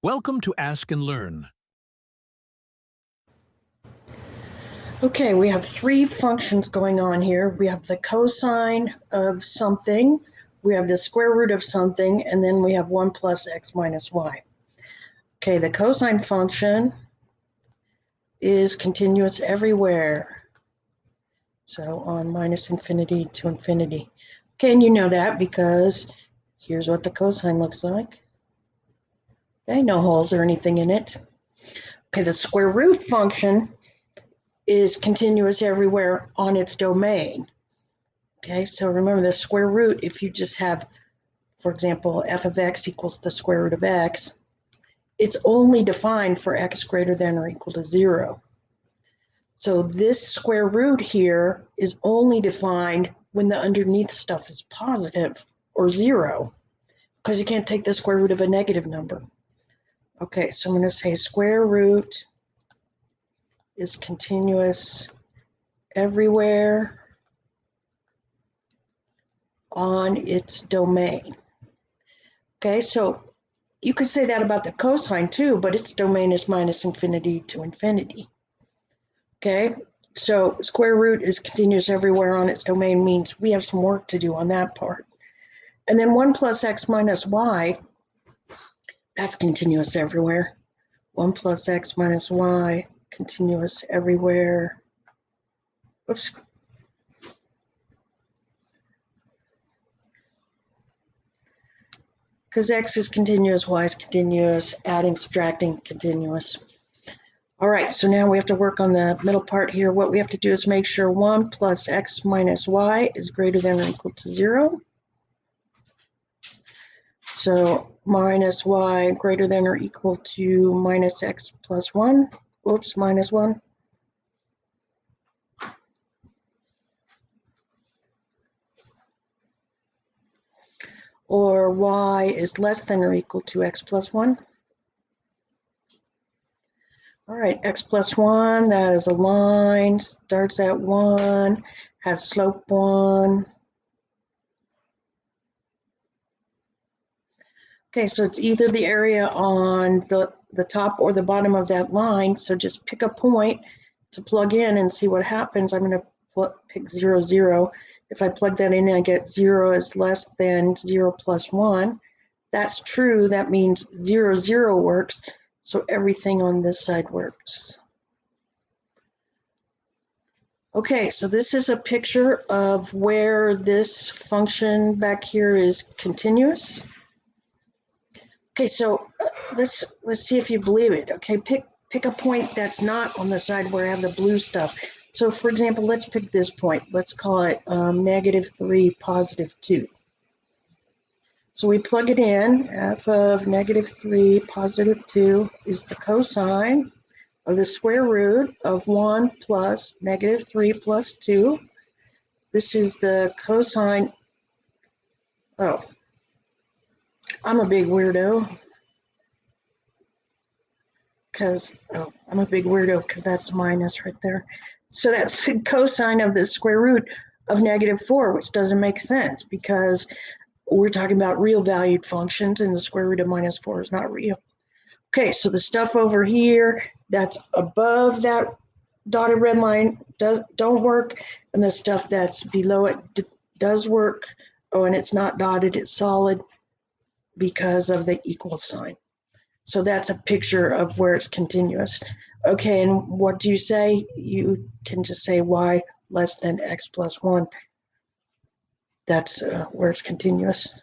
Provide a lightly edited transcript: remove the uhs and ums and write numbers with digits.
Welcome to Ask and Learn. Okay, we have three functions going on here. We have the cosine of something, we have the square root of something, and then we have 1 plus x minus y. Okay, the cosine function is continuous everywhere. So on minus infinity to infinity. Okay, and you know that because here's what the cosine looks like. Okay, no holes or anything in it. Okay, the square root function is continuous everywhere on its domain. Okay, so remember the square root, if you just have, for example, f of x equals the square root of x, it's only defined for x greater than or equal to 0. So this square root here is only defined when the underneath stuff is positive or 0, because you can't take the square root of a negative number. Okay, so I'm going to say square root is continuous everywhere on its domain. Okay, so you could say that about the cosine too, but its domain is minus infinity to infinity. Okay, so square root is continuous everywhere on its domain means we have some work to do on that part. And then 1 plus x minus y, that's continuous everywhere. 1 plus x minus y, continuous everywhere. Oops. Because x is continuous, y is continuous, adding, subtracting, continuous. All right, so now we have to work on the middle part here. What we have to do is make sure 1 plus x minus y is greater than or equal to 0. So minus y greater than or equal to minus x plus 1. Oops, minus 1. Or y is less than or equal to x plus 1. All right, x plus 1, that is a line, starts at 1, has slope 1. Okay, so it's either the area on the top or the bottom of that line, so just pick a point to plug in and see what happens. I'm going to pick 0, 0. If I plug that in, I get 0 is less than 0 plus 1. That's true. That means 0, 0 works. So everything on this side works. Okay, so this is a picture of where this function back here is continuous. Okay, so let's see if you believe it. Okay, pick a point that's not on the side where I have the blue stuff. So for example, let's pick this point. Let's call it -3, +2. So we plug it in. F of -3, +2 is the cosine of the square root of 1 plus -3 plus 2. This is the cosine. Oh, I'm a big weirdo. I'm a big weirdo because that's minus right there. So that's the cosine of the square root of -4, which doesn't make sense because we're talking about real valued functions and the square root of -4 is not real. Okay, so the stuff over here that's above that dotted red line don't work, and the stuff that's below it does work. Oh, and it's not dotted, it's solid because of the equal sign. So that's a picture of where it's continuous. Okay, and what do you say? You can just say y less than x plus 1. That's where it's continuous.